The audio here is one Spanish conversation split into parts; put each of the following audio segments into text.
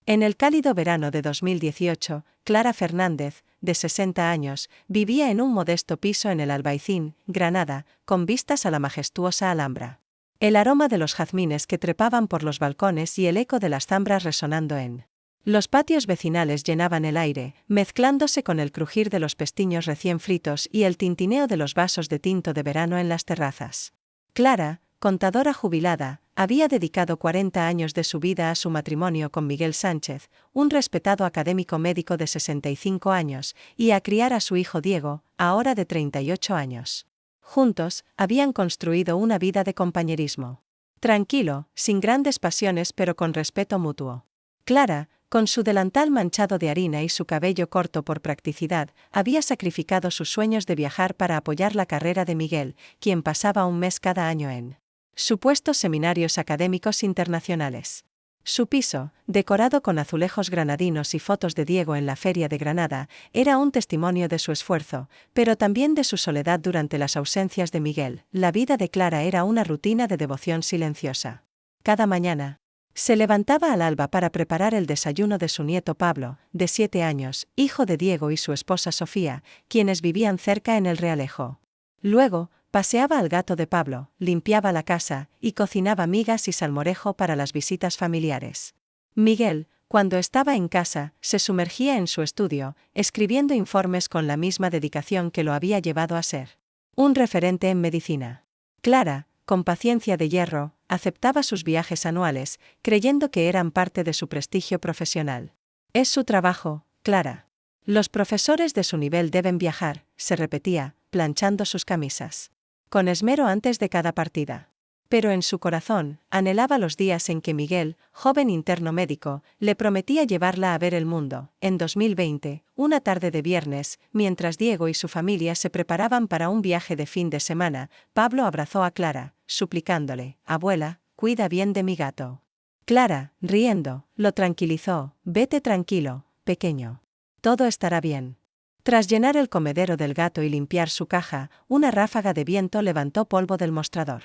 En el cálido verano de 2018, Clara Fernández, de 60 años, vivía en un modesto piso en el Albaicín, Granada, con vistas a la majestuosa Alhambra. El aroma de los jazmines que trepaban por los balcones y el eco de las zambras resonando en los patios vecinales llenaban el aire, mezclándose con el crujir de los pestiños recién fritos y el tintineo de los vasos de tinto de verano en las terrazas. Clara, contadora jubilada, había dedicado 40 años de su vida a su matrimonio con Miguel Sánchez, un respetado académico médico de 65 años, y a criar a su hijo Diego, ahora de 38 años. Juntos, habían construido una vida de compañerismo. Tranquilo, sin grandes pasiones pero con respeto mutuo. Clara, con su delantal manchado de harina y su cabello corto por practicidad, había sacrificado sus sueños de viajar para apoyar la carrera de Miguel, quien pasaba un mes cada año en supuestos seminarios académicos internacionales. Su piso, decorado con azulejos granadinos y fotos de Diego en la Feria de Granada, era un testimonio de su esfuerzo, pero también de su soledad durante las ausencias de Miguel. La vida de Clara era una rutina de devoción silenciosa. Cada mañana, se levantaba al alba para preparar el desayuno de su nieto Pablo, de 7 años, hijo de Diego y su esposa Sofía, quienes vivían cerca en el Realejo. Luego, paseaba al gato de Pablo, limpiaba la casa y cocinaba migas y salmorejo para las visitas familiares. Miguel, cuando estaba en casa, se sumergía en su estudio, escribiendo informes con la misma dedicación que lo había llevado a ser un referente en medicina. Clara, con paciencia de hierro, aceptaba sus viajes anuales, creyendo que eran parte de su prestigio profesional. Es su trabajo, Clara. Los profesores de su nivel deben viajar, se repetía, planchando sus camisas con esmero antes de cada partida. Pero en su corazón, anhelaba los días en que Miguel, joven interno médico, le prometía llevarla a ver el mundo. En 2020, una tarde de viernes, mientras Diego y su familia se preparaban para un viaje de fin de semana, Pablo abrazó a Clara, suplicándole: «Abuela, cuida bien de mi gato». Clara, riendo, lo tranquilizó: «Vete tranquilo, pequeño. Todo estará bien». Tras llenar el comedero del gato y limpiar su caja, una ráfaga de viento levantó polvo del mostrador.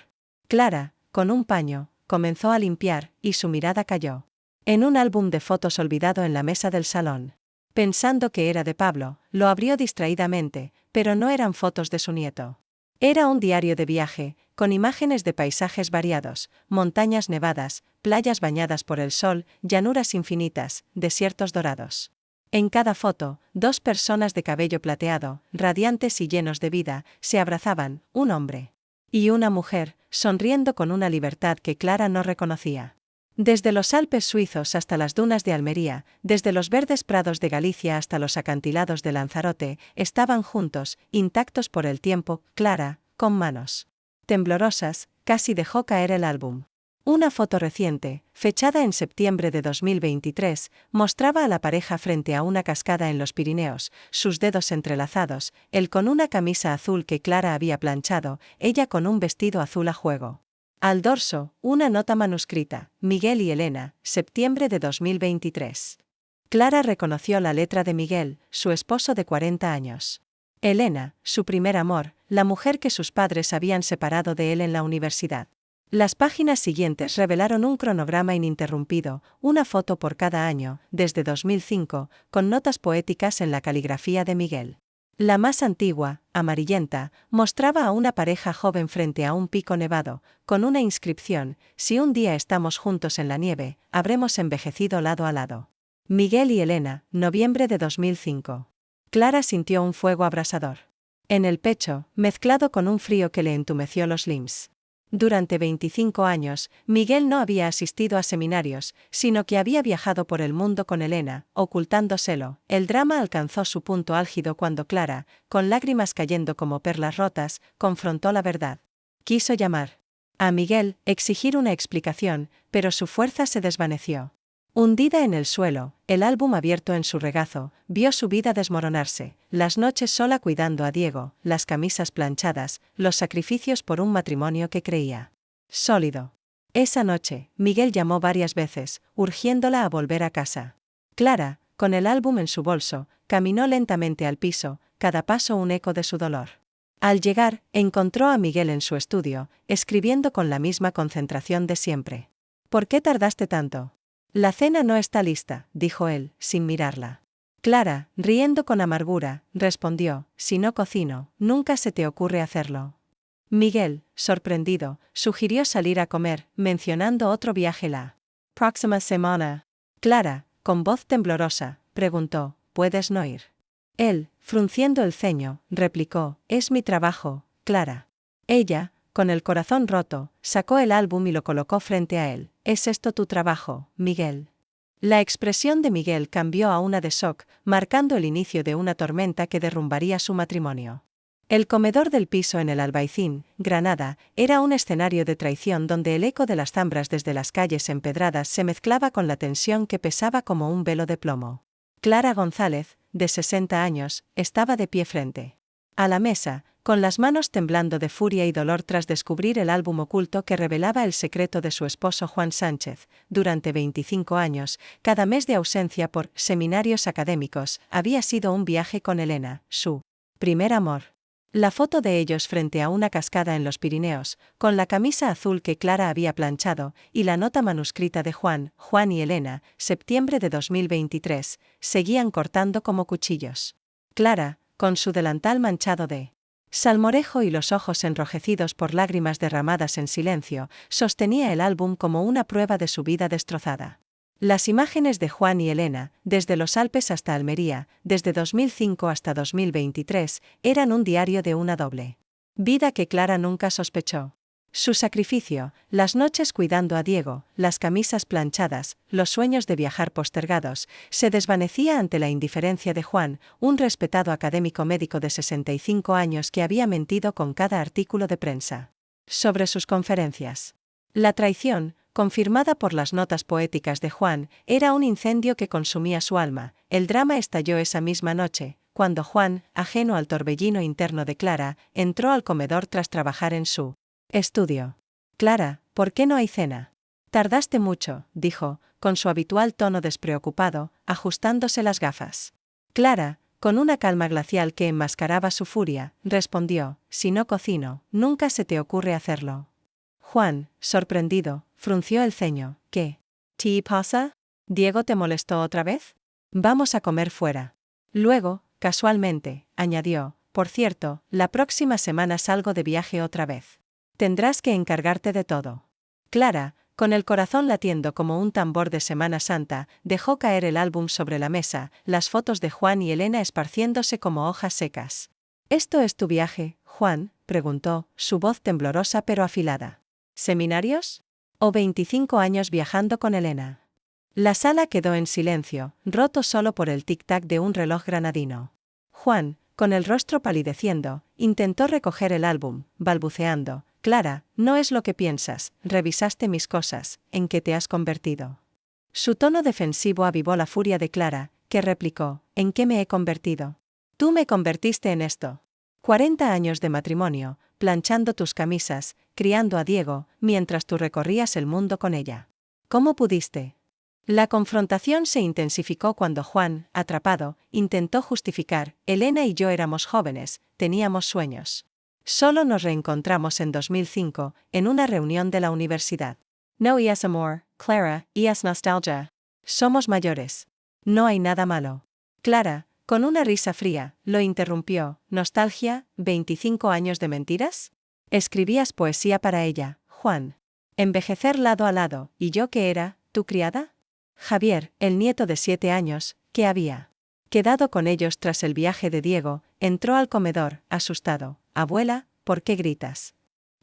Clara, con un paño, comenzó a limpiar, y su mirada cayó en un álbum de fotos olvidado en la mesa del salón. Pensando que era de Pablo, lo abrió distraídamente, pero no eran fotos de su nieto. Era un diario de viaje, con imágenes de paisajes variados, montañas nevadas, playas bañadas por el sol, llanuras infinitas, desiertos dorados. En cada foto, 2 personas de cabello plateado, radiantes y llenos de vida, se abrazaban, un hombre y una mujer, sonriendo con una libertad que Clara no reconocía. Desde los Alpes suizos hasta las dunas de Almería, desde los verdes prados de Galicia hasta los acantilados de Lanzarote, estaban juntos, intactos por el tiempo. Clara, con manos temblorosas, casi dejó caer el álbum. Una foto reciente, fechada en septiembre de 2023, mostraba a la pareja frente a una cascada en los Pirineos, sus dedos entrelazados, él con una camisa azul que Clara había planchado, ella con un vestido azul a juego. Al dorso, una nota manuscrita: Miguel y Elena, septiembre de 2023. Clara reconoció la letra de Miguel, su esposo de 40 años. Elena, su primer amor, la mujer que sus padres habían separado de él en la universidad. Las páginas siguientes revelaron un cronograma ininterrumpido, una foto por cada año, desde 2005, con notas poéticas en la caligrafía de Miguel. La más antigua, amarillenta, mostraba a una pareja joven frente a un pico nevado, con una inscripción: «Si un día estamos juntos en la nieve, habremos envejecido lado a lado». Miguel y Elena, noviembre de 2005. Clara sintió un fuego abrasador en el pecho, mezclado con un frío que le entumeció los limbs. Durante 25 años, Miguel no había asistido a seminarios, sino que había viajado por el mundo con Elena, ocultándoselo. El drama alcanzó su punto álgido cuando Clara, con lágrimas cayendo como perlas rotas, confrontó la verdad. Quiso llamar a Miguel, exigir una explicación, pero su fuerza se desvaneció. Hundida en el suelo, el álbum abierto en su regazo, vio su vida desmoronarse, las noches sola cuidando a Diego, las camisas planchadas, los sacrificios por un matrimonio que creía sólido. Esa noche, Miguel llamó varias veces, urgiéndola a volver a casa. Clara, con el álbum en su bolso, caminó lentamente al piso, cada paso un eco de su dolor. Al llegar, encontró a Miguel en su estudio, escribiendo con la misma concentración de siempre. «¿Por qué tardaste tanto?». La cena no está lista, dijo él, sin mirarla. Clara, riendo con amargura, respondió, si no cocino, nunca se te ocurre hacerlo. Miguel, sorprendido, sugirió salir a comer, mencionando otro viaje la próxima semana. Clara, con voz temblorosa, preguntó, ¿puedes no ir? Él, frunciendo el ceño, replicó, es mi trabajo, Clara. Ella, con el corazón roto, sacó el álbum y lo colocó frente a él. ¿Es esto tu trabajo, Miguel? La expresión de Miguel cambió a una de shock, marcando el inicio de una tormenta que derrumbaría su matrimonio. El comedor del piso en el Albaicín, Granada, era un escenario de traición donde el eco de las zambras desde las calles empedradas se mezclaba con la tensión que pesaba como un velo de plomo. Clara González, de 60 años, estaba de pie frente a la mesa, con las manos temblando de furia y dolor tras descubrir el álbum oculto que revelaba el secreto de su esposo Juan Sánchez. Durante 25 años, cada mes de ausencia por seminarios académicos, había sido un viaje con Elena, su primer amor. La foto de ellos frente a una cascada en los Pirineos, con la camisa azul que Clara había planchado, y la nota manuscrita de Juan y Elena, septiembre de 2023, seguían cortando como cuchillos. Clara, con su delantal manchado de salmorejo y los ojos enrojecidos por lágrimas derramadas en silencio, sostenía el álbum como una prueba de su vida destrozada. Las imágenes de Juan y Elena, desde los Alpes hasta Almería, desde 2005 hasta 2023, eran un diario de una doble vida que Clara nunca sospechó. Su sacrificio, las noches cuidando a Diego, las camisas planchadas, los sueños de viajar postergados, se desvanecía ante la indiferencia de Juan, un respetado académico médico de 65 años que había mentido con cada artículo de prensa sobre sus conferencias. La traición, confirmada por las notas poéticas de Juan, era un incendio que consumía su alma. El drama estalló esa misma noche, cuando Juan, ajeno al torbellino interno de Clara, entró al comedor tras trabajar en su estudio. Clara, ¿por qué no hay cena? Tardaste mucho, dijo, con su habitual tono despreocupado, ajustándose las gafas. Clara, con una calma glacial que enmascaraba su furia, respondió, si no cocino, nunca se te ocurre hacerlo. Juan, sorprendido, frunció el ceño. ¿Qué te pasa? ¿Diego te molestó otra vez? Vamos a comer fuera. Luego, casualmente, añadió, por cierto, la próxima semana salgo de viaje otra vez. Tendrás que encargarte de todo. Clara, con el corazón latiendo como un tambor de Semana Santa, dejó caer el álbum sobre la mesa, las fotos de Juan y Elena esparciéndose como hojas secas. ¿Esto es tu viaje, Juan?, preguntó, su voz temblorosa pero afilada. ¿Seminarios? ¿O 25 años viajando con Elena? La sala quedó en silencio, roto solo por el tic-tac de un reloj granadino. Juan, con el rostro palideciendo, intentó recoger el álbum, balbuceando, Clara, no es lo que piensas, revisaste mis cosas, ¿en qué te has convertido? Su tono defensivo avivó la furia de Clara, que replicó, ¿en qué me he convertido? Tú me convertiste en esto. 40 años de matrimonio, planchando tus camisas, criando a Diego, mientras tú recorrías el mundo con ella. ¿Cómo pudiste? La confrontación se intensificó cuando Juan, atrapado, intentó justificar, Elena y yo éramos jóvenes, teníamos sueños. Solo nos reencontramos en 2005, en una reunión de la universidad. No es amor, Clara, es nostalgia. Somos mayores. No hay nada malo. Clara, con una risa fría, lo interrumpió. ¿Nostalgia? ¿25 años de mentiras? Escribías poesía para ella, Juan. Envejecer lado a lado, ¿y yo qué era, tu criada? Javier, el nieto de 7 años, que había quedado con ellos tras el viaje de Diego, entró al comedor, asustado. Abuela, ¿por qué gritas?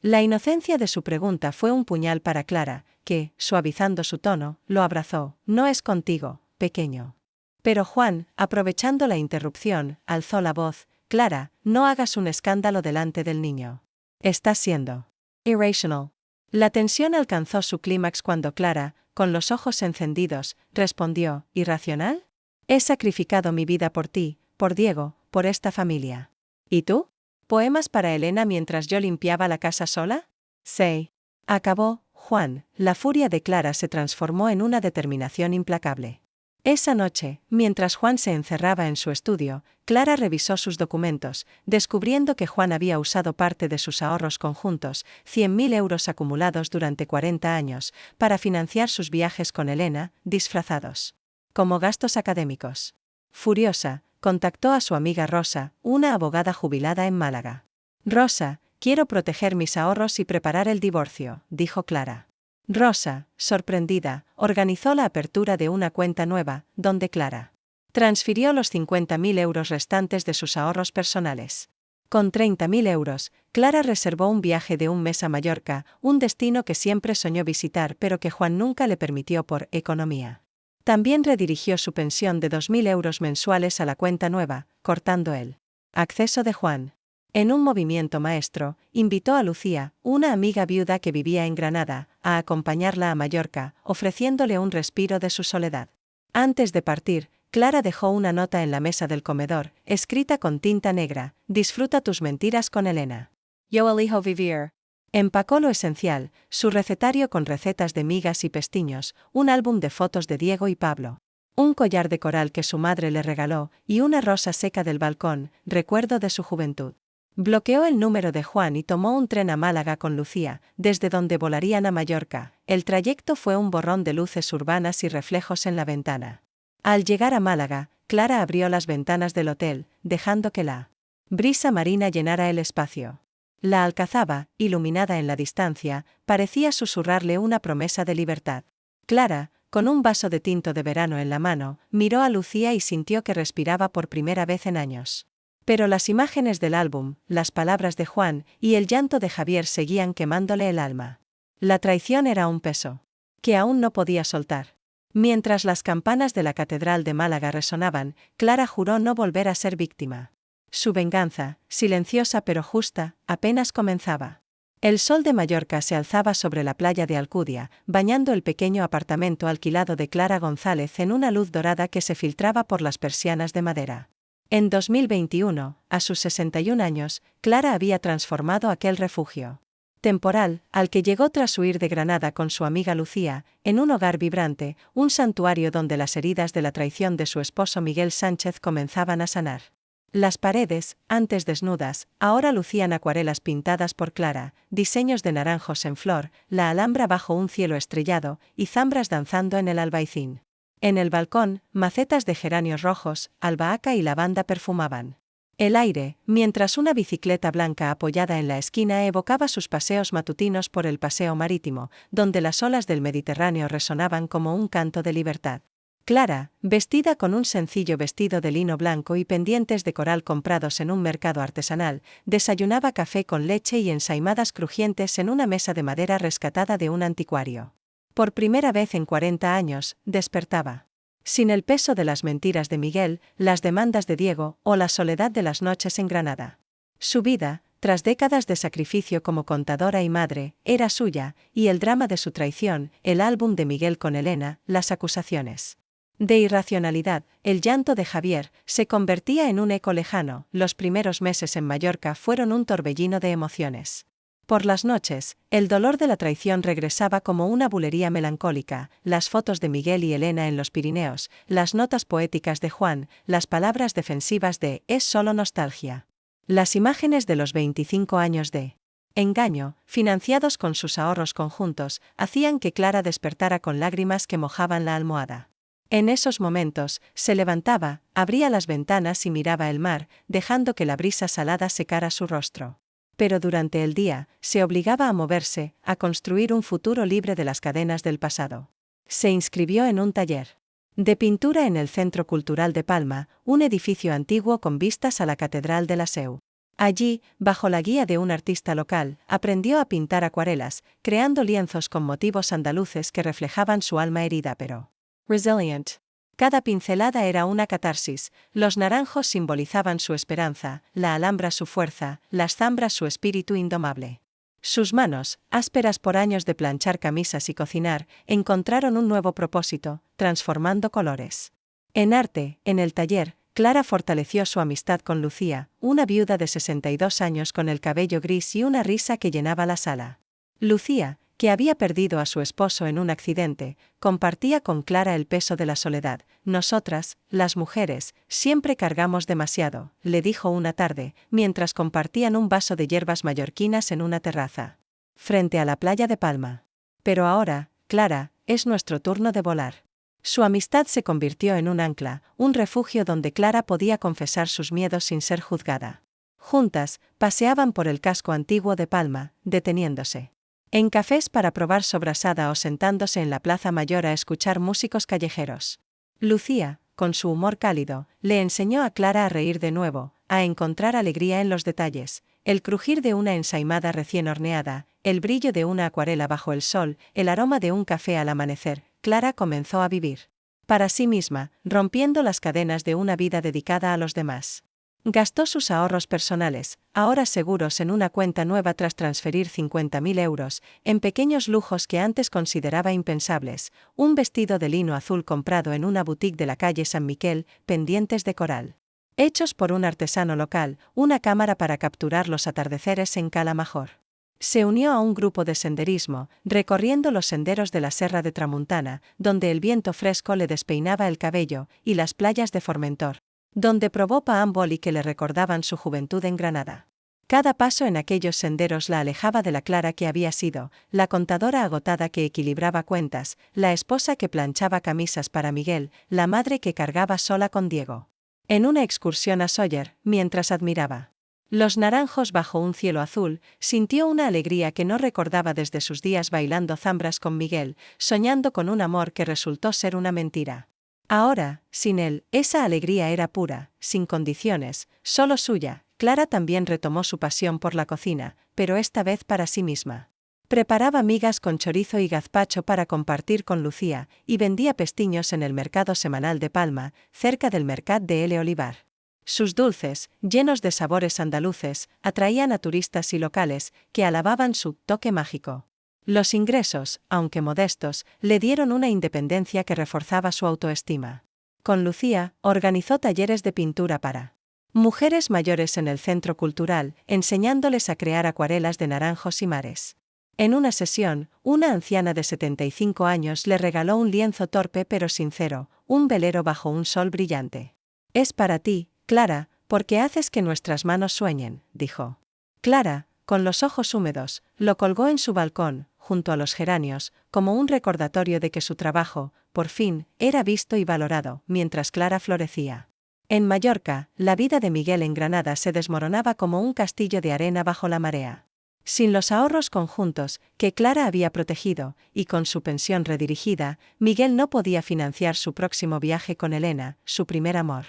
La inocencia de su pregunta fue un puñal para Clara, que, suavizando su tono, lo abrazó. No es contigo, pequeño. Pero Juan, aprovechando la interrupción, alzó la voz. Clara, no hagas un escándalo delante del niño. Estás siendo irrational. La tensión alcanzó su clímax cuando Clara, con los ojos encendidos, respondió, ¿irracional? He sacrificado mi vida por ti, por Diego, por esta familia. ¿Y tú? ¿Poemas para Elena mientras yo limpiaba la casa sola? Sí. Acabó, Juan. La furia de Clara se transformó en una determinación implacable. Esa noche, mientras Juan se encerraba en su estudio, Clara revisó sus documentos, descubriendo que Juan había usado parte de sus ahorros conjuntos, 100.000 euros acumulados durante 40 años, para financiar sus viajes con Elena, disfrazados como gastos académicos. Furiosa, contactó a su amiga Rosa, una abogada jubilada en Málaga. «Rosa, quiero proteger mis ahorros y preparar el divorcio», dijo Clara. Rosa, sorprendida, organizó la apertura de una cuenta nueva, donde Clara transfirió los 50.000 euros restantes de sus ahorros personales. Con 30.000 euros, Clara reservó un viaje de un mes a Mallorca, un destino que siempre soñó visitar pero que Juan nunca le permitió por economía. También redirigió su pensión de 2.000 euros mensuales a la cuenta nueva, cortando el acceso de Juan. En un movimiento maestro, invitó a Lucía, una amiga viuda que vivía en Granada, a acompañarla a Mallorca, ofreciéndole un respiro de su soledad. Antes de partir, Clara dejó una nota en la mesa del comedor, escrita con tinta negra: «Disfruta tus mentiras con Elena. Yo elijo vivir». Empacó lo esencial, su recetario con recetas de migas y pestiños, un álbum de fotos de Diego y Pablo, un collar de coral que su madre le regaló, y una rosa seca del balcón, recuerdo de su juventud. Bloqueó el número de Juan y tomó un tren a Málaga con Lucía, desde donde volarían a Mallorca. El trayecto fue un borrón de luces urbanas y reflejos en la ventana. Al llegar a Málaga, Clara abrió las ventanas del hotel, dejando que la brisa marina llenara el espacio. La alcazaba, iluminada en la distancia, parecía susurrarle una promesa de libertad. Clara, con un vaso de tinto de verano en la mano, miró a Lucía y sintió que respiraba por primera vez en años. Pero las imágenes del álbum, las palabras de Juan y el llanto de Javier seguían quemándole el alma. La traición era un peso que aún no podía soltar. Mientras las campanas de la Catedral de Málaga resonaban, Clara juró no volver a ser víctima. Su venganza, silenciosa pero justa, apenas comenzaba. El sol de Mallorca se alzaba sobre la playa de Alcudia, bañando el pequeño apartamento alquilado de Clara González en una luz dorada que se filtraba por las persianas de madera. En 2021, a sus 61 años, Clara había transformado aquel refugio temporal, al que llegó tras huir de Granada con su amiga Lucía, en un hogar vibrante, un santuario donde las heridas de la traición de su esposo Miguel Sánchez comenzaban a sanar. Las paredes, antes desnudas, ahora lucían acuarelas pintadas por Clara, diseños de naranjos en flor, la Alhambra bajo un cielo estrellado, y zambras danzando en el albaicín. En el balcón, macetas de geranios rojos, albahaca y lavanda perfumaban el aire, mientras una bicicleta blanca apoyada en la esquina evocaba sus paseos matutinos por el paseo marítimo, donde las olas del Mediterráneo resonaban como un canto de libertad. Clara, vestida con un sencillo vestido de lino blanco y pendientes de coral comprados en un mercado artesanal, desayunaba café con leche y ensaimadas crujientes en una mesa de madera rescatada de un anticuario. Por primera vez en 40 años, despertaba sin el peso de las mentiras de Miguel, las demandas de Diego o la soledad de las noches en Granada. Su vida, tras décadas de sacrificio como contadora y madre, era suya, y el drama de su traición, el álbum de Miguel con Elena, las acusaciones de irracionalidad, el llanto de Javier, se convertía en un eco lejano. Los primeros meses en Mallorca fueron un torbellino de emociones. Por las noches, el dolor de la traición regresaba como una bulería melancólica, las fotos de Miguel y Elena en los Pirineos, las notas poéticas de Juan, las palabras defensivas de «es solo nostalgia». Las imágenes de los 25 años de engaño, financiados con sus ahorros conjuntos, hacían que Clara despertara con lágrimas que mojaban la almohada. En esos momentos, se levantaba, abría las ventanas y miraba el mar, dejando que la brisa salada secara su rostro. Pero durante el día, se obligaba a moverse, a construir un futuro libre de las cadenas del pasado. Se inscribió en un taller de pintura en el Centro Cultural de Palma, un edificio antiguo con vistas a la Catedral de la Seu. Allí, bajo la guía de un artista local, aprendió a pintar acuarelas, creando lienzos con motivos andaluces que reflejaban su alma herida pero resilient. Cada pincelada era una catarsis, los naranjos simbolizaban su esperanza, la alhambra su fuerza, las zambras su espíritu indomable. Sus manos, ásperas por años de planchar camisas y cocinar, encontraron un nuevo propósito, transformando colores. En arte, en el taller, Clara fortaleció su amistad con Lucía, una viuda de 62 años con el cabello gris y una risa que llenaba la sala. Lucía, que había perdido a su esposo en un accidente, compartía con Clara el peso de la soledad. Nosotras, las mujeres, siempre cargamos demasiado, le dijo una tarde, mientras compartían un vaso de hierbas mallorquinas en una terraza, frente a la playa de Palma. Pero ahora, Clara, es nuestro turno de volar. Su amistad se convirtió en un ancla, un refugio donde Clara podía confesar sus miedos sin ser juzgada. Juntas, paseaban por el casco antiguo de Palma, deteniéndose en cafés para probar sobrasada o sentándose en la plaza mayor a escuchar músicos callejeros. Lucía, con su humor cálido, le enseñó a Clara a reír de nuevo, a encontrar alegría en los detalles, el crujir de una ensaimada recién horneada, el brillo de una acuarela bajo el sol, el aroma de un café al amanecer. Clara comenzó a vivir para sí misma, rompiendo las cadenas de una vida dedicada a los demás. Gastó sus ahorros personales, ahora seguros en una cuenta nueva tras transferir 50.000 euros, en pequeños lujos que antes consideraba impensables, un vestido de lino azul comprado en una boutique de la calle San Miquel, pendientes de coral hechos por un artesano local, una cámara para capturar los atardeceres en Cala Major. Se unió a un grupo de senderismo, recorriendo los senderos de la Serra de Tramuntana, donde el viento fresco le despeinaba el cabello, y las playas de Formentor, donde probó pan boli que le recordaban su juventud en Granada. Cada paso en aquellos senderos la alejaba de la Clara que había sido, la contadora agotada que equilibraba cuentas, la esposa que planchaba camisas para Miguel, la madre que cargaba sola con Diego en una excursión a Sóller, mientras admiraba los naranjos bajo un cielo azul, sintió una alegría que no recordaba desde sus días bailando zambras con Miguel, soñando con un amor que resultó ser una mentira. Ahora, sin él, esa alegría era pura, sin condiciones, solo suya. Clara también retomó su pasión por la cocina, pero esta vez para sí misma. Preparaba migas con chorizo y gazpacho para compartir con Lucía, y vendía pestiños en el mercado semanal de Palma, cerca del Mercat de L. Olivar. Sus dulces, llenos de sabores andaluces, atraían a turistas y locales, que alababan su toque mágico. Los ingresos, aunque modestos, le dieron una independencia que reforzaba su autoestima. Con Lucía, organizó talleres de pintura para mujeres mayores en el centro cultural, enseñándoles a crear acuarelas de naranjos y mares. En una sesión, una anciana de 75 años le regaló un lienzo torpe pero sincero, un velero bajo un sol brillante. «Es para ti, Clara, porque haces que nuestras manos sueñen», dijo. Clara, con los ojos húmedos, lo colgó en su balcón, junto a los geranios, como un recordatorio de que su trabajo, por fin, era visto y valorado, mientras Clara florecía. En Mallorca, la vida de Miguel en Granada se desmoronaba como un castillo de arena bajo la marea. Sin los ahorros conjuntos, que Clara había protegido, y con su pensión redirigida, Miguel no podía financiar su próximo viaje con Elena, su primer amor.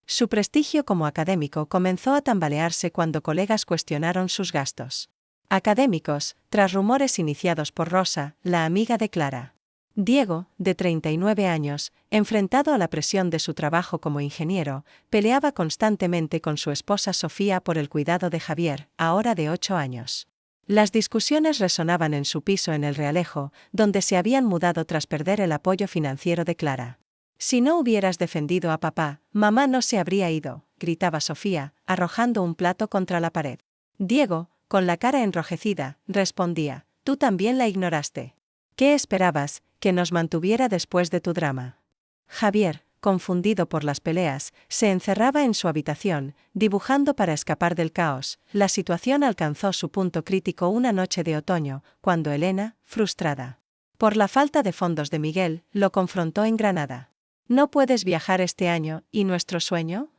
Su prestigio como académico comenzó a tambalearse cuando colegas cuestionaron sus gastos académicos, tras rumores iniciados por Rosa, la amiga de Clara. Diego, de 39 años, enfrentado a la presión de su trabajo como ingeniero, peleaba constantemente con su esposa Sofía por el cuidado de Javier, ahora de 8 años. Las discusiones resonaban en su piso en El Realejo, donde se habían mudado tras perder el apoyo financiero de Clara. «Si no hubieras defendido a papá, mamá no se habría ido», gritaba Sofía, arrojando un plato contra la pared. Diego, con la cara enrojecida, respondía: «Tú también la ignoraste. ¿Qué esperabas, que nos mantuviera después de tu drama?». Javier, confundido por las peleas, se encerraba en su habitación, dibujando para escapar del caos. La situación alcanzó su punto crítico una noche de otoño, cuando Elena, frustrada por la falta de fondos de Miguel, lo confrontó en Granada. «¿No puedes viajar este año, y nuestro sueño?»,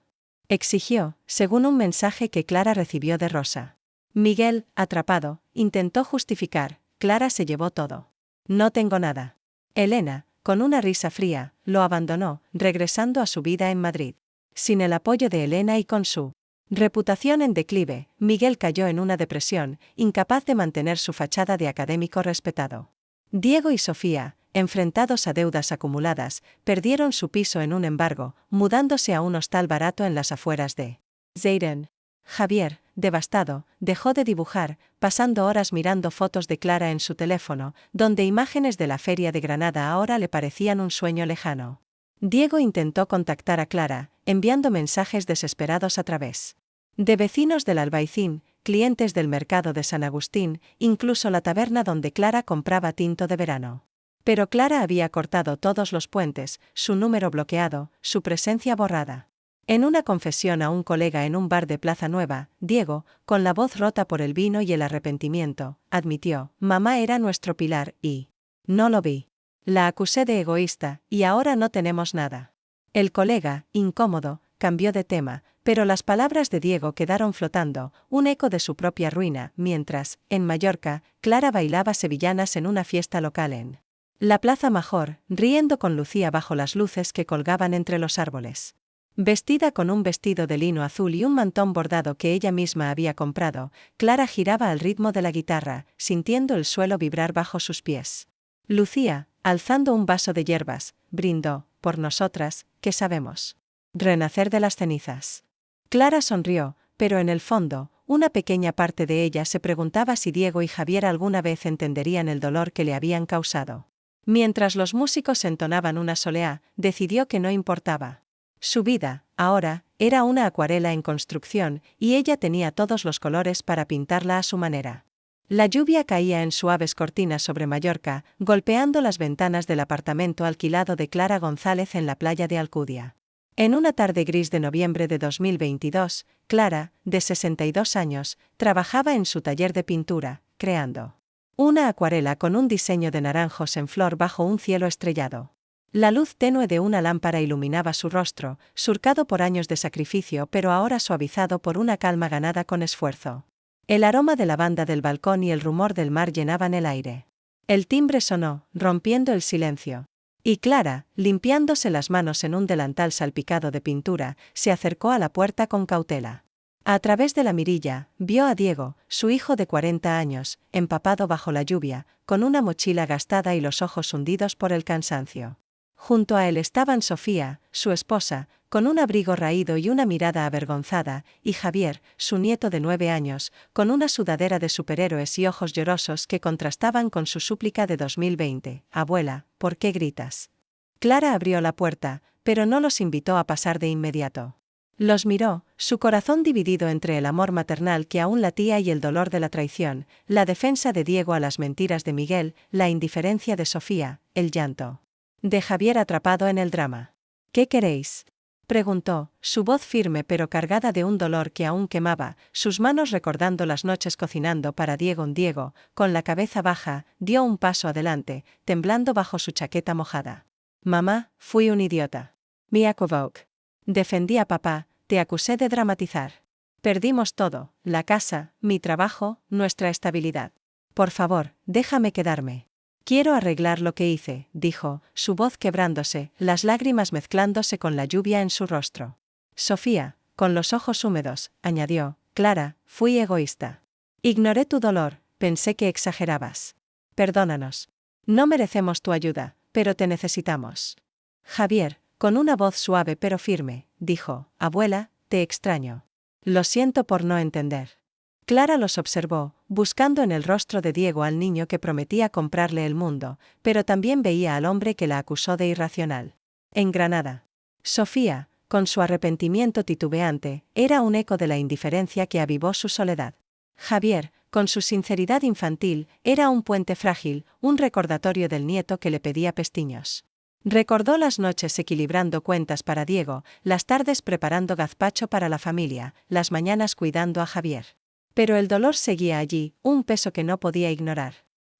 exigió, según un mensaje que Clara recibió de Rosa. Miguel, atrapado, intentó justificar: «Clara se llevó todo. No tengo nada». Elena, con una risa fría, lo abandonó, regresando a su vida en Madrid. Sin el apoyo de Elena y con su reputación en declive, Miguel cayó en una depresión, incapaz de mantener su fachada de académico respetado. Diego y Sofía, enfrentados a deudas acumuladas, perdieron su piso en un embargo, mudándose a un hostal barato en las afueras de Zeiden. Javier, devastado, dejó de dibujar, pasando horas mirando fotos de Clara en su teléfono, donde imágenes de la feria de Granada ahora le parecían un sueño lejano. Diego intentó contactar a Clara, enviando mensajes desesperados a través de vecinos del Albaicín, clientes del mercado de San Agustín, incluso la taberna donde Clara compraba tinto de verano. Pero Clara había cortado todos los puentes, su número bloqueado, su presencia borrada. En una confesión a un colega en un bar de Plaza Nueva, Diego, con la voz rota por el vino y el arrepentimiento, admitió: «Mamá era nuestro pilar y no lo vi. La acusé de egoísta, y ahora no tenemos nada». El colega, incómodo, cambió de tema, pero las palabras de Diego quedaron flotando, un eco de su propia ruina, mientras, en Mallorca, Clara bailaba sevillanas en una fiesta local en la Plaza Major, riendo con Lucía bajo las luces que colgaban entre los árboles. Vestida con un vestido de lino azul y un mantón bordado que ella misma había comprado, Clara giraba al ritmo de la guitarra, sintiendo el suelo vibrar bajo sus pies. Lucía, alzando un vaso de hierbas, brindó: «Por nosotras, que sabemos renacer de las cenizas». Clara sonrió, pero en el fondo, una pequeña parte de ella se preguntaba si Diego y Javier alguna vez entenderían el dolor que le habían causado. Mientras los músicos entonaban una soleá, decidió que no importaba. Su vida, ahora, era una acuarela en construcción, y ella tenía todos los colores para pintarla a su manera. La lluvia caía en suaves cortinas sobre Mallorca, golpeando las ventanas del apartamento alquilado de Clara González en la playa de Alcudia. En una tarde gris de noviembre de 2022, Clara, de 62 años, trabajaba en su taller de pintura, creando una acuarela con un diseño de naranjos en flor bajo un cielo estrellado. La luz tenue de una lámpara iluminaba su rostro, surcado por años de sacrificio pero ahora suavizado por una calma ganada con esfuerzo. El aroma de lavanda del balcón y el rumor del mar llenaban el aire. El timbre sonó, rompiendo el silencio. Y Clara, limpiándose las manos en un delantal salpicado de pintura, se acercó a la puerta con cautela. A través de la mirilla, vio a Diego, su hijo de 40 años, empapado bajo la lluvia, con una mochila gastada y los ojos hundidos por el cansancio. Junto a él estaban Sofía, su esposa, con un abrigo raído y una mirada avergonzada, y Javier, su nieto de 9 años, con una sudadera de superhéroes y ojos llorosos que contrastaban con su súplica de 2020: «Abuela, ¿por qué gritas?». Clara abrió la puerta, pero no los invitó a pasar de inmediato. Los miró, su corazón dividido entre el amor maternal que aún latía y el dolor de la traición, la defensa de Diego a las mentiras de Miguel, la indiferencia de Sofía, el llanto de Javier atrapado en el drama. «¿Qué queréis?», preguntó, su voz firme pero cargada de un dolor que aún quemaba, sus manos recordando las noches cocinando para Diego. Diego, con la cabeza baja, dio un paso adelante, temblando bajo su chaqueta mojada. «Mamá, fui un idiota. Me equivoqué. Defendí a papá, te acusé de dramatizar. Perdimos todo, la casa, mi trabajo, nuestra estabilidad. Por favor, déjame quedarme. Quiero arreglar lo que hice», dijo, su voz quebrándose, las lágrimas mezclándose con la lluvia en su rostro. «Sofía», con los ojos húmedos, añadió: «Clara, fui egoísta. Ignoré tu dolor, pensé que exagerabas. Perdónanos. No merecemos tu ayuda, pero te necesitamos». Javier, con una voz suave pero firme, dijo: «Abuela, te extraño. Lo siento por no entender». Clara los observó, buscando en el rostro de Diego al niño que prometía comprarle el mundo, pero también veía al hombre que la acusó de irracional. En Granada. Sofía, con su arrepentimiento titubeante, era un eco de la indiferencia que avivó su soledad. Javier, con su sinceridad infantil, era un puente frágil, un recordatorio del nieto que le pedía pestiños. Recordó las noches equilibrando cuentas para Diego, las tardes preparando gazpacho para la familia, las mañanas cuidando a Javier. Pero el dolor seguía allí, un peso que no podía ignorar.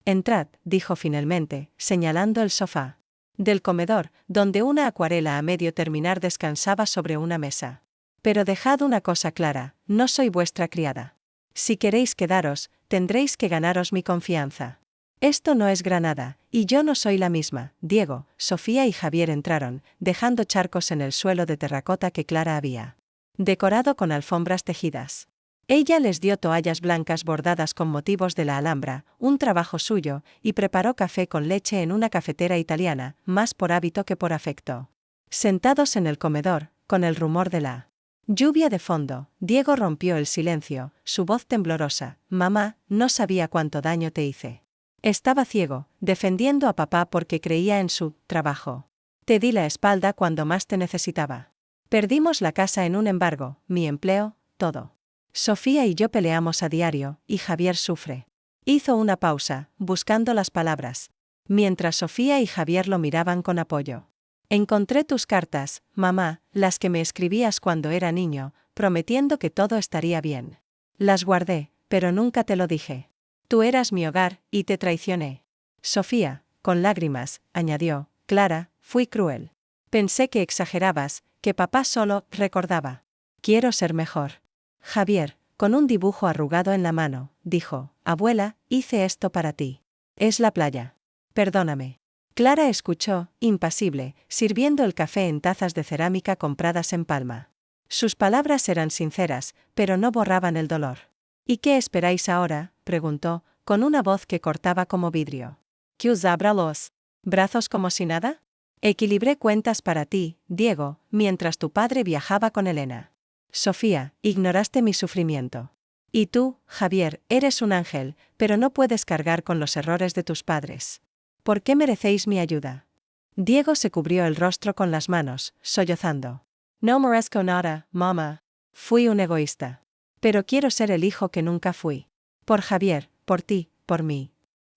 «Entrad», dijo finalmente, señalando el sofá del comedor, donde una acuarela a medio terminar descansaba sobre una mesa. «Pero dejad una cosa clara, no soy vuestra criada. Si queréis quedaros, tendréis que ganaros mi confianza. Esto no es Granada, y yo no soy la misma». Diego, Sofía y Javier entraron, dejando charcos en el suelo de terracota que Clara había decorado con alfombras tejidas. Ella les dio toallas blancas bordadas con motivos de la Alhambra, un trabajo suyo, y preparó café con leche en una cafetera italiana, más por hábito que por afecto. Sentados en el comedor, con el rumor de la lluvia de fondo, Diego rompió el silencio, su voz temblorosa: «Mamá, no sabía cuánto daño te hice. Estaba ciego, defendiendo a papá porque creía en su trabajo. Te di la espalda cuando más te necesitaba. Perdimos la casa en un embargo, mi empleo, todo. Sofía y yo peleamos a diario, y Javier sufre. Hizo una pausa, buscando las palabras. Mientras Sofía y Javier lo miraban con apoyo. Encontré tus cartas, mamá, las que me escribías cuando era niño, prometiendo que todo estaría bien. Las guardé, pero nunca te lo dije. Tú eras mi hogar, y te traicioné. Sofía, con lágrimas, añadió, Clara, fui cruel. Pensé que exagerabas, que papá solo recordaba. Quiero ser mejor. Javier, con un dibujo arrugado en la mano, dijo, abuela, hice esto para ti. Es la playa. Perdóname. Clara escuchó, impasible, sirviendo el café en tazas de cerámica compradas en Palma. Sus palabras eran sinceras, pero no borraban el dolor. ¿Y qué esperáis ahora?, preguntó, con una voz que cortaba como vidrio. ¿Que os abra los brazos como si nada? Equilibré cuentas para ti, Diego, mientras tu padre viajaba con Elena. Sofía, ignoraste mi sufrimiento. Y tú, Javier, eres un ángel, pero no puedes cargar con los errores de tus padres. ¿Por qué merecéis mi ayuda? Diego se cubrió el rostro con las manos, sollozando. No merezco nada, mamá. Fui un egoísta. Pero quiero ser el hijo que nunca fui. Por Javier, por ti, por mí.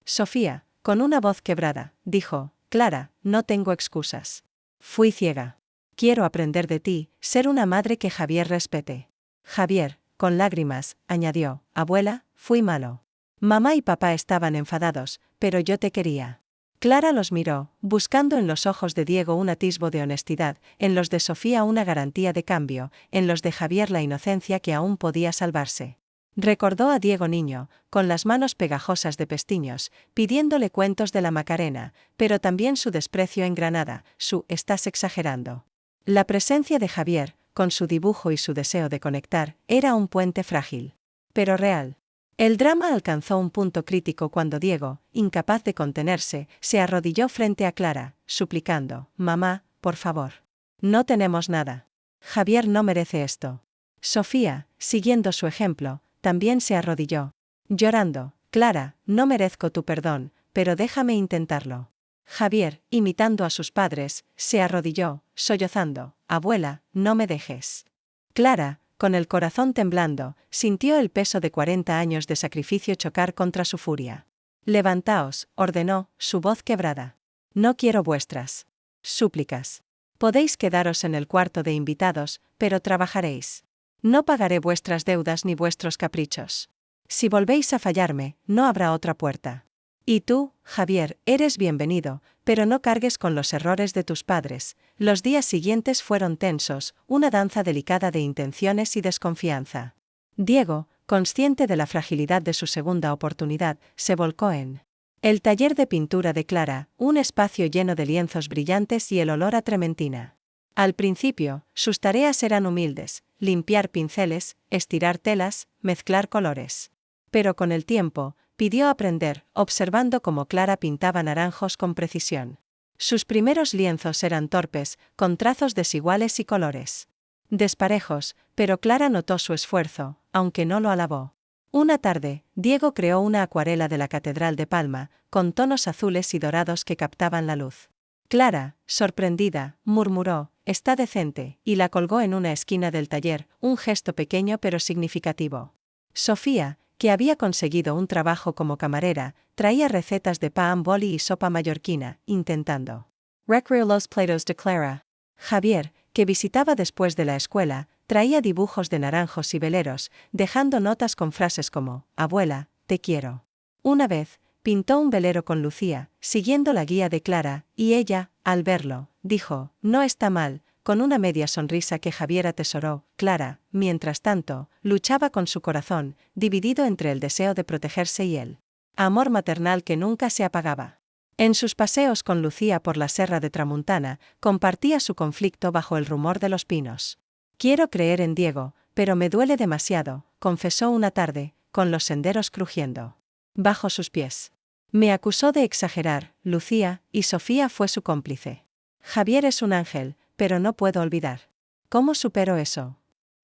Sofía, con una voz quebrada, dijo, Clara, no tengo excusas. Fui ciega. Quiero aprender de ti, ser una madre que Javier respete. Javier, con lágrimas, añadió, abuela, fui malo. Mamá y papá estaban enfadados, pero yo te quería. Clara los miró, buscando en los ojos de Diego un atisbo de honestidad, en los de Sofía una garantía de cambio, en los de Javier la inocencia que aún podía salvarse. Recordó a Diego niño, con las manos pegajosas de pestiños, pidiéndole cuentos de la Macarena, pero también su desprecio en Granada, su «estás exagerando». La presencia de Javier, con su dibujo y su deseo de conectar, era un puente frágil. Pero real. El drama alcanzó un punto crítico cuando Diego, incapaz de contenerse, se arrodilló frente a Clara, suplicando, «Mamá, por favor. No tenemos nada. Javier no merece esto». Sofía, siguiendo su ejemplo, también se arrodilló. Llorando, «Clara, no merezco tu perdón, pero déjame intentarlo». Javier, imitando a sus padres, se arrodilló, sollozando, «Abuela, no me dejes». Clara, con el corazón temblando, sintió el peso de 40 años de sacrificio chocar contra su furia. «Levantaos», ordenó, su voz quebrada. «No quiero vuestras súplicas. Podéis quedaros en el cuarto de invitados, pero trabajaréis. No pagaré vuestras deudas ni vuestros caprichos. Si volvéis a fallarme, no habrá otra puerta. Y tú, Javier, eres bienvenido, pero no cargues con los errores de tus padres». Los días siguientes fueron tensos, una danza delicada de intenciones y desconfianza. Diego, consciente de la fragilidad de su segunda oportunidad, se volcó en el taller de pintura de Clara, un espacio lleno de lienzos brillantes y el olor a trementina. Al principio, sus tareas eran humildes: limpiar pinceles, estirar telas, mezclar colores. Pero con el tiempo, pidió aprender, observando cómo Clara pintaba naranjos con precisión. Sus primeros lienzos eran torpes, con trazos desiguales y colores desparejos, pero Clara notó su esfuerzo, aunque no lo alabó. Una tarde, Diego creó una acuarela de la Catedral de Palma, con tonos azules y dorados que captaban la luz. Clara, sorprendida, murmuró, «Está decente», y la colgó en una esquina del taller, un gesto pequeño pero significativo. Sofía, que había conseguido un trabajo como camarera, traía recetas de pan boli y sopa mallorquina, intentando recrear los platos de Clara. Javier, que visitaba después de la escuela, traía dibujos de naranjos y veleros, dejando notas con frases como, «Abuela, te quiero». Una vez, pintó un velero con Lucía, siguiendo la guía de Clara, y ella, al verlo, dijo, «No está mal», con una media sonrisa que Javier atesoró. Clara, mientras tanto, luchaba con su corazón, dividido entre el deseo de protegerse y el amor maternal que nunca se apagaba. En sus paseos con Lucía por la Serra de Tramuntana, compartía su conflicto bajo el rumor de los pinos. «Quiero creer en Diego, pero me duele demasiado», confesó una tarde, con los senderos crujiendo bajo sus pies. «Me acusó de exagerar, Lucía, y Sofía fue su cómplice. Javier es un ángel, pero no puedo olvidar. ¿Cómo supero eso?».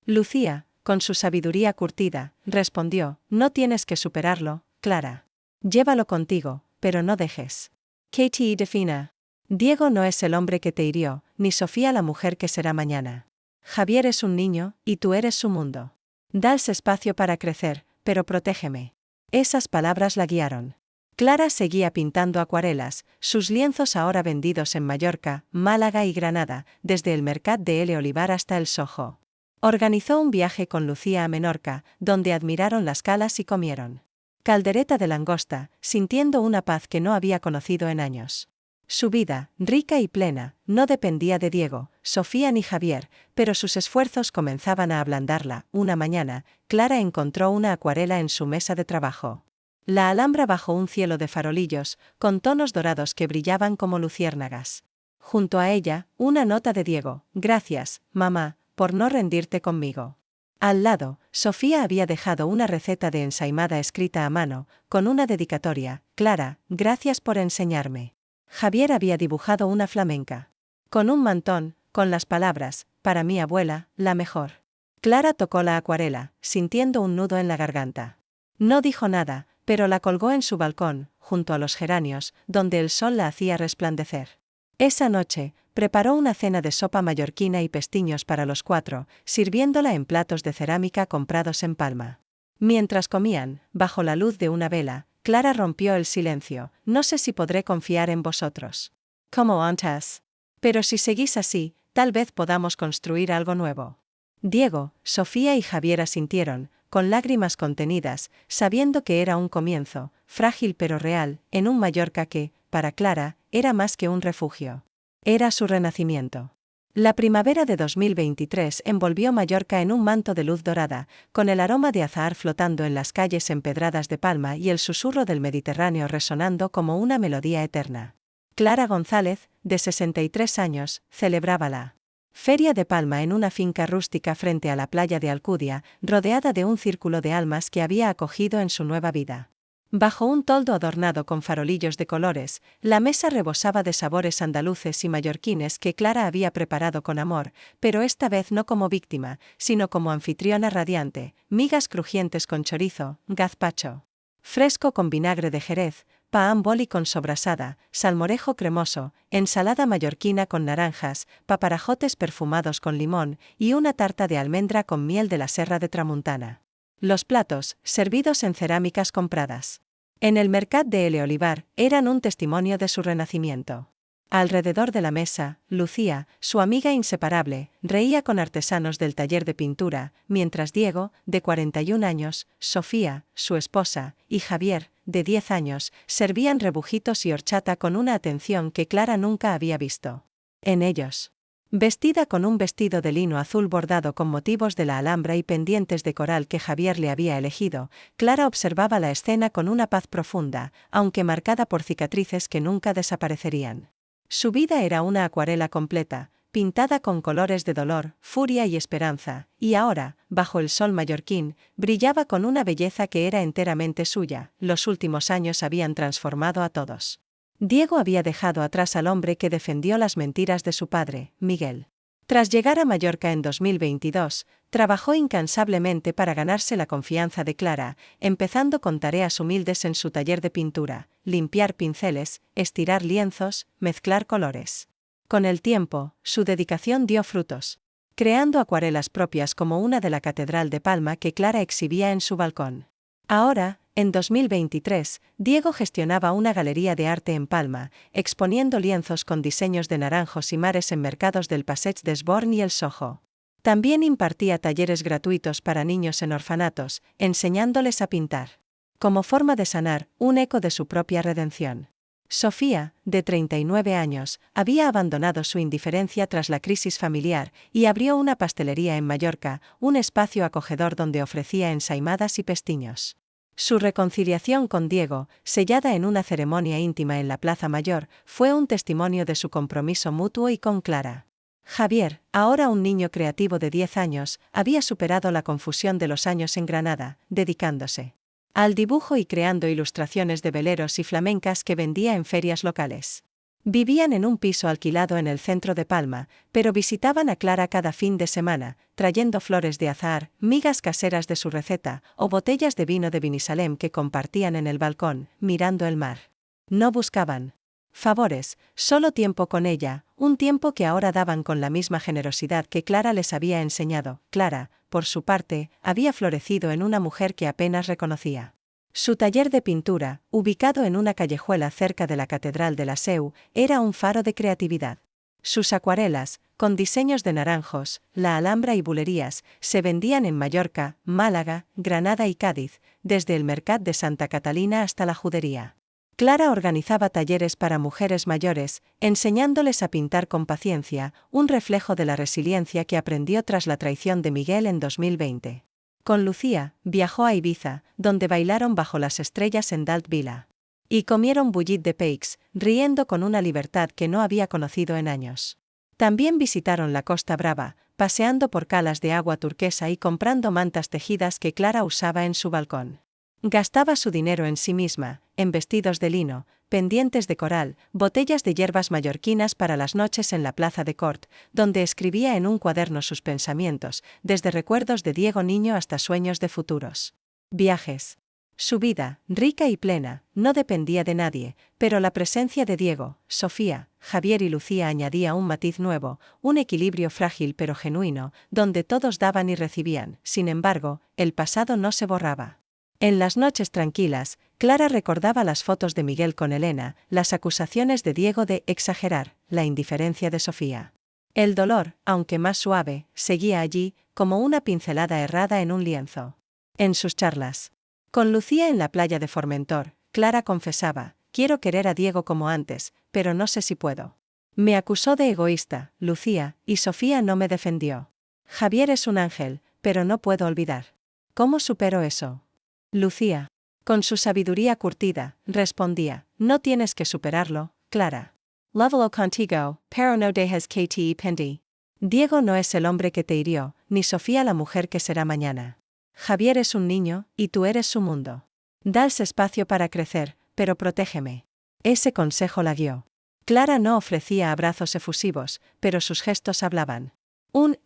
Lucía, con su sabiduría curtida, respondió, «No tienes que superarlo, Clara. Llévalo contigo, pero no dejes Katie defina. Diego no es el hombre que te hirió, ni Sofía la mujer que será mañana. Javier es un niño, y tú eres su mundo. Das espacio para crecer, pero protégeme. Esas palabras la guiaron. Clara seguía pintando acuarelas, sus lienzos ahora vendidos en Mallorca, Málaga y Granada, desde el Mercat de L. Olivar hasta el Soho. Organizó un viaje con Lucía a Menorca, donde admiraron las calas y comieron caldereta de langosta, sintiendo una paz que no había conocido en años. Su vida, rica y plena, no dependía de Diego, Sofía ni Javier, pero sus esfuerzos comenzaban a ablandarla. Una mañana, Clara encontró una acuarela en su mesa de trabajo. La Alhambra bajo un cielo de farolillos, con tonos dorados que brillaban como luciérnagas. Junto a ella, una nota de Diego: gracias, mamá, por no rendirte conmigo. Al lado, Sofía había dejado una receta de ensaimada escrita a mano, con una dedicatoria: Clara, gracias por enseñarme. Javier había dibujado una flamenca. Con un mantón, con las palabras: para mi abuela, la mejor. Clara tocó la acuarela, sintiendo un nudo en la garganta. No dijo nada, pero la colgó en su balcón, junto a los geranios, donde el sol la hacía resplandecer. Esa noche, preparó una cena de sopa mallorquina y pestiños para los 4, sirviéndola en platos de cerámica comprados en Palma. Mientras comían, bajo la luz de una vela, Clara rompió el silencio: no sé si podré confiar en vosotros. ¿Cómo antes? Pero si seguís así, tal vez podamos construir algo nuevo. Diego, Sofía y Javier asintieron, con lágrimas contenidas, sabiendo que era un comienzo, frágil pero real, en un Mallorca que, para Clara, era más que un refugio. Era su renacimiento. La primavera de 2023 envolvió Mallorca en un manto de luz dorada, con el aroma de azahar flotando en las calles empedradas de Palma y el susurro del Mediterráneo resonando como una melodía eterna. Clara González, de 63 años, celebraba la Feria de Palma en una finca rústica frente a la playa de Alcudia, rodeada de un círculo de almas que había acogido en su nueva vida. Bajo un toldo adornado con farolillos de colores, la mesa rebosaba de sabores andaluces y mallorquines que Clara había preparado con amor, pero esta vez no como víctima, sino como anfitriona radiante: migas crujientes con chorizo, gazpacho fresco con vinagre de Jerez, pan boli con sobrasada, salmorejo cremoso, ensalada mallorquina con naranjas, paparajotes perfumados con limón y una tarta de almendra con miel de la Serra de Tramuntana. Los platos, servidos en cerámicas compradas en el Mercat de L. Olivar, eran un testimonio de su renacimiento. Alrededor de la mesa, Lucía, su amiga inseparable, reía con artesanos del taller de pintura, mientras Diego, de 41 años, Sofía, su esposa, y Javier, de 10 años, servían rebujitos y horchata con una atención que Clara nunca había visto en ellos. Vestida con un vestido de lino azul bordado con motivos de la Alhambra y pendientes de coral que Javier le había elegido, Clara observaba la escena con una paz profunda, aunque marcada por cicatrices que nunca desaparecerían. Su vida era una acuarela completa, pintada con colores de dolor, furia y esperanza, y ahora, bajo el sol mallorquín, brillaba con una belleza que era enteramente suya. Los últimos años habían transformado a todos. Diego había dejado atrás al hombre que defendió las mentiras de su padre, Miguel. Tras llegar a Mallorca en 2022, trabajó incansablemente para ganarse la confianza de Clara, empezando con tareas humildes en su taller de pintura: limpiar pinceles, estirar lienzos, mezclar colores. Con el tiempo, su dedicación dio frutos, creando acuarelas propias como una de la Catedral de Palma que Clara exhibía en su balcón. Ahora, en 2023, Diego gestionaba una galería de arte en Palma, exponiendo lienzos con diseños de naranjos y mares en mercados del Passeig d'Esborn y el Soho. También impartía talleres gratuitos para niños en orfanatos, enseñándoles a pintar, como forma de sanar un eco de su propia redención. Sofía, de 39 años, había abandonado su indiferencia tras la crisis familiar y abrió una pastelería en Mallorca, un espacio acogedor donde ofrecía ensaimadas y pestiños. Su reconciliación con Diego, sellada en una ceremonia íntima en la Plaza Mayor, fue un testimonio de su compromiso mutuo y con Clara. Javier, ahora un niño creativo de 10 años, había superado la confusión de los años en Granada, dedicándose al dibujo y creando ilustraciones de veleros y flamencas que vendía en ferias locales. Vivían en un piso alquilado en el centro de Palma, pero visitaban a Clara cada fin de semana, trayendo flores de azahar, migas caseras de su receta, o botellas de vino de Vinisalem que compartían en el balcón, mirando el mar. No buscaban favores, solo tiempo con ella, un tiempo que ahora daban con la misma generosidad que Clara les había enseñado. Clara, por su parte, había florecido en una mujer que apenas reconocía. Su taller de pintura, ubicado en una callejuela cerca de la Catedral de la Seu, era un faro de creatividad. Sus acuarelas, con diseños de naranjos, la Alhambra y bulerías, se vendían en Mallorca, Málaga, Granada y Cádiz, desde el Mercat de Santa Catalina hasta la Judería. Clara organizaba talleres para mujeres mayores, enseñándoles a pintar con paciencia, un reflejo de la resiliencia que aprendió tras la traición de Miguel en 2020. Con Lucía, viajó a Ibiza, donde bailaron bajo las estrellas en Dalt Vila. Y comieron bullit de peix, riendo con una libertad que no había conocido en años. También visitaron la Costa Brava, paseando por calas de agua turquesa y comprando mantas tejidas que Clara usaba en su balcón. Gastaba su dinero en sí misma, en vestidos de lino, pendientes de coral, botellas de hierbas mallorquinas para las noches en la plaza de Cort, donde escribía en un cuaderno sus pensamientos, desde recuerdos de Diego niño hasta sueños de futuros viajes. Su vida, rica y plena, no dependía de nadie, pero la presencia de Diego, Sofía, Javier y Lucía añadía un matiz nuevo, un equilibrio frágil pero genuino, donde todos daban y recibían. Sin embargo, el pasado no se borraba. En las noches tranquilas, Clara recordaba las fotos de Miguel con Elena, las acusaciones de Diego de exagerar, la indiferencia de Sofía. El dolor, aunque más suave, seguía allí, como una pincelada errada en un lienzo. En sus charlas con Lucía en la playa de Formentor, Clara confesaba: quiero querer a Diego como antes, pero no sé si puedo. Me acusó de egoísta, Lucía, y Sofía no me defendió. Javier es un ángel, pero no puedo olvidar. ¿Cómo supero eso? Lucía, con su sabiduría curtida, respondía: no tienes que superarlo, Clara. Lávalo contigo, pero no dejes que te pendi. Diego no es el hombre que te hirió, ni Sofía la mujer que será mañana. Javier es un niño, y tú eres su mundo. Dale espacio para crecer, pero protégeme. Ese consejo la guió. Clara no ofrecía abrazos efusivos, pero sus gestos hablaban.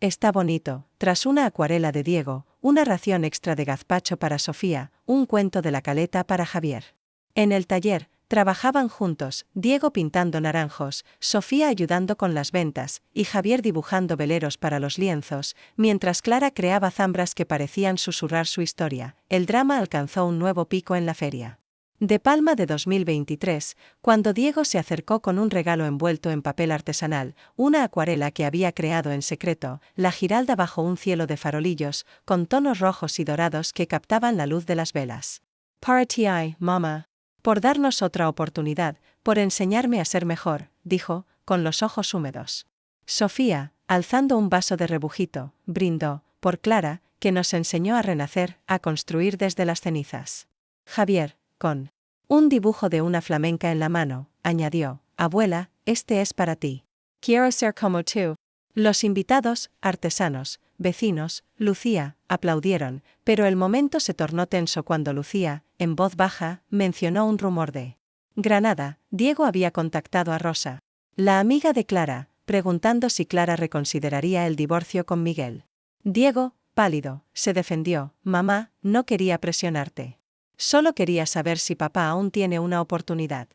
Está bonito, tras una acuarela de Diego, una ración extra de gazpacho para Sofía, un cuento de la Caleta para Javier. En el taller, trabajaban juntos, Diego pintando naranjos, Sofía ayudando con las ventas, y Javier dibujando veleros para los lienzos, mientras Clara creaba zambras que parecían susurrar su historia. El drama alcanzó un nuevo pico en la feria de Palma de 2023, cuando Diego se acercó con un regalo envuelto en papel artesanal, una acuarela que había creado en secreto, la Giralda bajo un cielo de farolillos, con tonos rojos y dorados que captaban la luz de las velas. Para ti, mamá. Por darnos otra oportunidad, por enseñarme a ser mejor, dijo, con los ojos húmedos. Sofía, alzando un vaso de rebujito, brindó, por Clara, que nos enseñó a renacer, a construir desde las cenizas. Javier, con un dibujo de una flamenca en la mano, añadió: abuela, este es para ti. Quiero ser como tú. Los invitados, artesanos, vecinos, Lucía, aplaudieron, pero el momento se tornó tenso cuando Lucía, en voz baja, mencionó un rumor de Granada. Diego había contactado a Rosa, la amiga de Clara, preguntando si Clara reconsideraría el divorcio con Miguel. Diego, pálido, se defendió: mamá, no quería presionarte. Solo quería saber si papá aún tiene una oportunidad.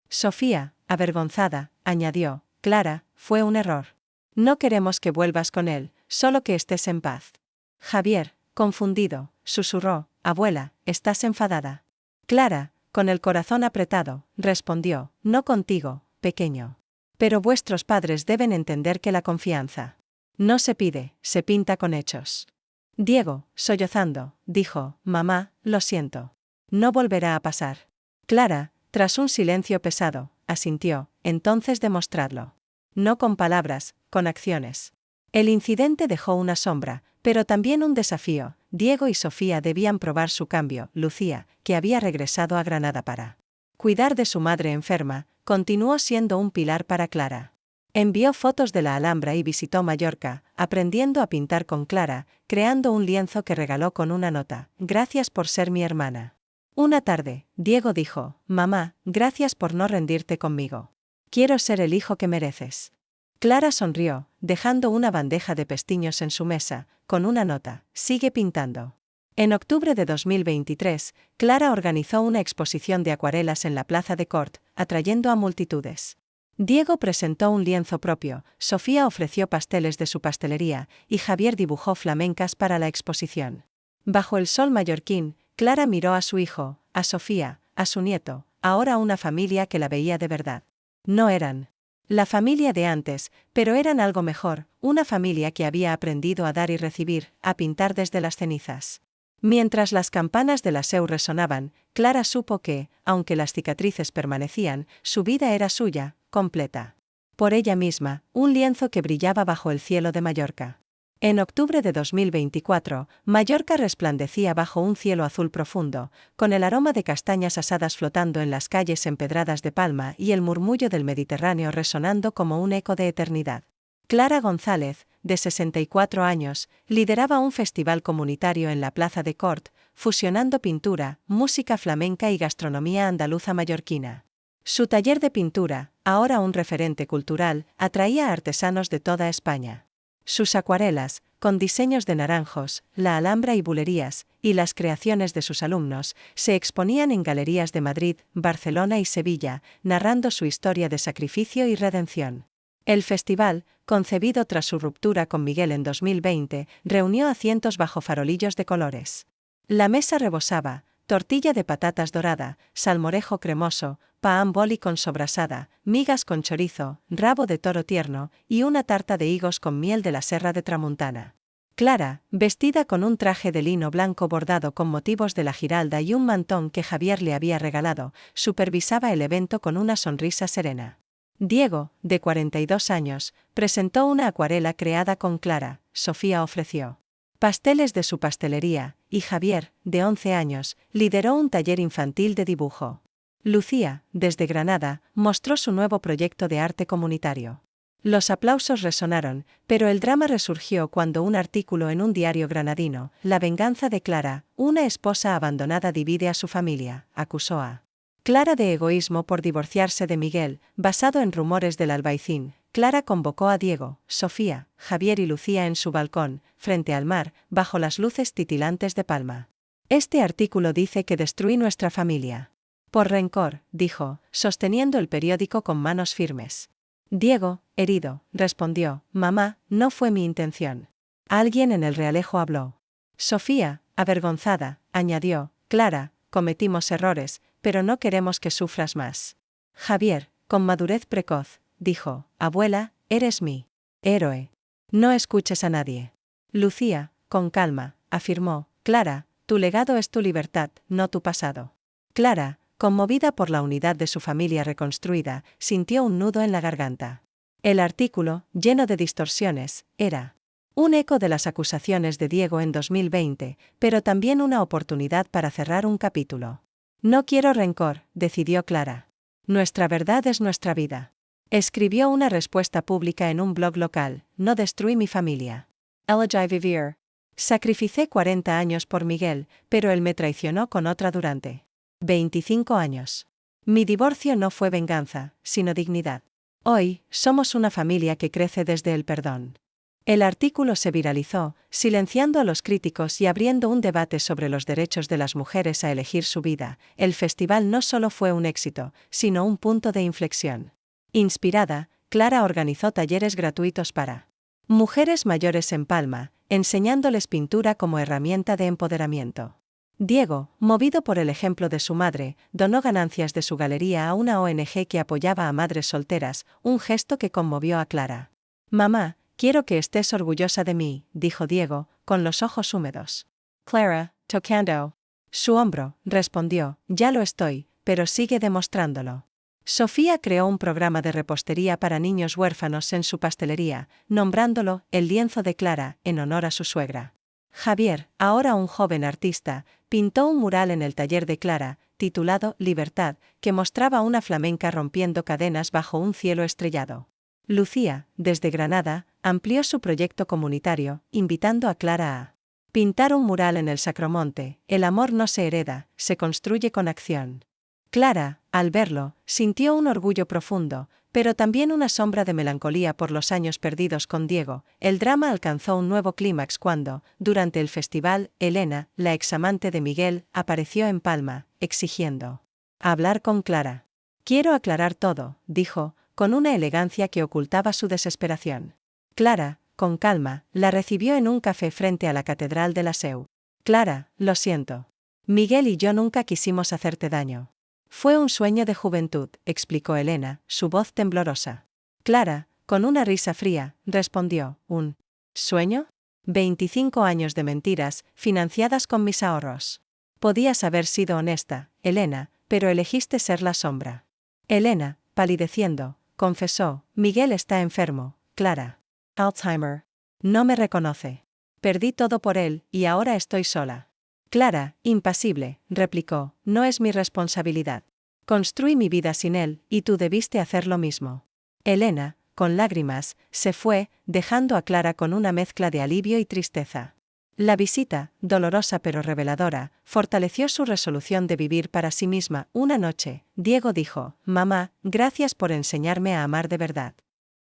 Sofía, avergonzada, añadió: Clara, fue un error. No queremos que vuelvas con él, solo que estés en paz. Javier, confundido, susurró: abuela, ¿estás enfadada? Clara, con el corazón apretado, respondió: no contigo, pequeño. Pero vuestros padres deben entender que la confianza no se pide, se pinta con hechos. Diego, sollozando, dijo: mamá, lo siento. No volverá a pasar. Clara, tras un silencio pesado, asintió: entonces demostradlo. No con palabras, con acciones. El incidente dejó una sombra, pero también un desafío. Diego y Sofía debían probar su cambio. Lucía, que había regresado a Granada para cuidar de su madre enferma, continuó siendo un pilar para Clara. Envió fotos de la Alhambra y visitó Mallorca, aprendiendo a pintar con Clara, creando un lienzo que regaló con una nota: gracias por ser mi hermana. Una tarde, Diego dijo: mamá, gracias por no rendirte conmigo. Quiero ser el hijo que mereces. Clara sonrió, dejando una bandeja de pestiños en su mesa, con una nota: sigue pintando. En octubre de 2023, Clara organizó una exposición de acuarelas en la plaza de Cort, atrayendo a multitudes. Diego presentó un lienzo propio, Sofía ofreció pasteles de su pastelería, y Javier dibujó flamencas para la exposición. Bajo el sol mallorquín, Clara miró a su hijo, a Sofía, a su nieto, ahora una familia que la veía de verdad. No eran la familia de antes, pero eran algo mejor, una familia que había aprendido a dar y recibir, a pintar desde las cenizas. Mientras las campanas de la Seu resonaban, Clara supo que, aunque las cicatrices permanecían, su vida era suya, completa. Por ella misma, un lienzo que brillaba bajo el cielo de Mallorca. En octubre de 2024, Mallorca resplandecía bajo un cielo azul profundo, con el aroma de castañas asadas flotando en las calles empedradas de palma y el murmullo del Mediterráneo resonando como un eco de eternidad. Clara González, de 64 años, lideraba un festival comunitario en la Plaza de Cort, fusionando pintura, música flamenca y gastronomía andaluza mallorquina. Su taller de pintura, ahora un referente cultural, atraía a artesanos de toda España. Sus acuarelas, con diseños de naranjos, la Alhambra y bulerías, y las creaciones de sus alumnos, se exponían en galerías de Madrid, Barcelona y Sevilla, narrando su historia de sacrificio y redención. El festival, concebido tras su ruptura con Miguel en 2020, reunió a cientos bajo farolillos de colores. La mesa rebosaba, tortilla de patatas dorada, salmorejo cremoso, pan boli con sobrasada, migas con chorizo, rabo de toro tierno, y una tarta de higos con miel de la Serra de Tramuntana. Clara, vestida con un traje de lino blanco bordado con motivos de la Giralda y un mantón que Javier le había regalado, supervisaba el evento con una sonrisa serena. Diego, de 42 años, presentó una acuarela creada con Clara. Sofía ofreció pasteles de su pastelería, y Javier, de 11 años, lideró un taller infantil de dibujo. Lucía, desde Granada, mostró su nuevo proyecto de arte comunitario. Los aplausos resonaron, pero el drama resurgió cuando un artículo en un diario granadino, La venganza de Clara, una esposa abandonada divide a su familia, acusó a Clara de egoísmo por divorciarse de Miguel, basado en rumores del Albaicín. Clara convocó a Diego, Sofía, Javier y Lucía en su balcón, frente al mar, bajo las luces titilantes de Palma. Este artículo dice que destruí nuestra familia. Por rencor, dijo, sosteniendo el periódico con manos firmes. Diego, herido, respondió, mamá, no fue mi intención. Alguien en el Realejo habló. Sofía, avergonzada, añadió, Clara, cometimos errores, pero no queremos que sufras más. Javier, con madurez precoz, dijo, abuela, eres mi héroe. No escuches a nadie. Lucía, con calma, afirmó, Clara, tu legado es tu libertad, no tu pasado. Clara, conmovida por la unidad de su familia reconstruida, sintió un nudo en la garganta. El artículo, lleno de distorsiones, era un eco de las acusaciones de Diego en 2020, pero también una oportunidad para cerrar un capítulo. No quiero rencor, decidió Clara. Nuestra verdad es nuestra vida. Escribió una respuesta pública en un blog local, no destruí mi familia. Elegí vivir. Sacrificé 40 años por Miguel, pero él me traicionó con otra durante 25 años. Mi divorcio no fue venganza, sino dignidad. Hoy, somos una familia que crece desde el perdón. El artículo se viralizó, silenciando a los críticos y abriendo un debate sobre los derechos de las mujeres a elegir su vida. El festival no solo fue un éxito, sino un punto de inflexión. Inspirada, Clara organizó talleres gratuitos para mujeres mayores en Palma, enseñándoles pintura como herramienta de empoderamiento. Diego, movido por el ejemplo de su madre, donó ganancias de su galería a una ONG que apoyaba a madres solteras, un gesto que conmovió a Clara. Mamá, quiero que estés orgullosa de mí, dijo Diego, con los ojos húmedos. Clara, tocando su hombro, respondió, ya lo estoy, pero sigue demostrándolo. Sofía creó un programa de repostería para niños huérfanos en su pastelería, nombrándolo El lienzo de Clara, en honor a su suegra. Javier, ahora un joven artista, pintó un mural en el taller de Clara, titulado Libertad, que mostraba una flamenca rompiendo cadenas bajo un cielo estrellado. Lucía, desde Granada, amplió su proyecto comunitario, invitando a Clara a pintar un mural en el Sacromonte. El amor no se hereda, se construye con acción. Clara, al verlo, sintió un orgullo profundo, pero también una sombra de melancolía por los años perdidos con Diego. El drama alcanzó un nuevo clímax cuando, durante el festival, Elena, la examante de Miguel, apareció en Palma, exigiendo hablar con Clara. Quiero aclarar todo, dijo, con una elegancia que ocultaba su desesperación. Clara, con calma, la recibió en un café frente a la Catedral de la Seu. Clara, lo siento. Miguel y yo nunca quisimos hacerte daño. Fue un sueño de juventud, explicó Elena, su voz temblorosa. Clara, con una risa fría, respondió, ¿un sueño? 25 años de mentiras, financiadas con mis ahorros. Podías haber sido honesta, Elena, pero elegiste ser la sombra. Elena, palideciendo, confesó, Miguel está enfermo, Clara. Alzheimer. No me reconoce. Perdí todo por él, y ahora estoy sola. Clara, impasible, replicó, no es mi responsabilidad. Construí mi vida sin él, y tú debiste hacer lo mismo. Elena, con lágrimas, se fue, dejando a Clara con una mezcla de alivio y tristeza. La visita, dolorosa pero reveladora, fortaleció su resolución de vivir para sí misma. Una noche, Diego dijo, «Mamá, gracias por enseñarme a amar de verdad».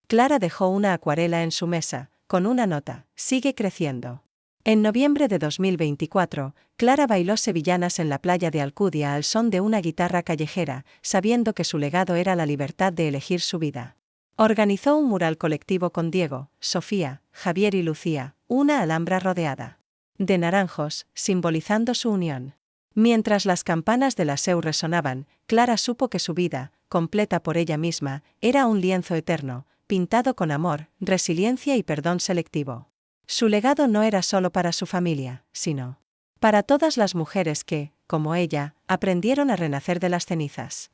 Clara dejó una acuarela en su mesa, con una nota, «Sigue creciendo». En noviembre de 2024, Clara bailó sevillanas en la playa de Alcudia al son de una guitarra callejera, sabiendo que su legado era la libertad de elegir su vida. Organizó un mural colectivo con Diego, Sofía, Javier y Lucía, una alhambra rodeada de naranjos, simbolizando su unión. Mientras las campanas de la Seu resonaban, Clara supo que su vida, completa por ella misma, era un lienzo eterno, pintado con amor, resiliencia y perdón selectivo. Su legado no era solo para su familia, sino para todas las mujeres que, como ella, aprendieron a renacer de las cenizas.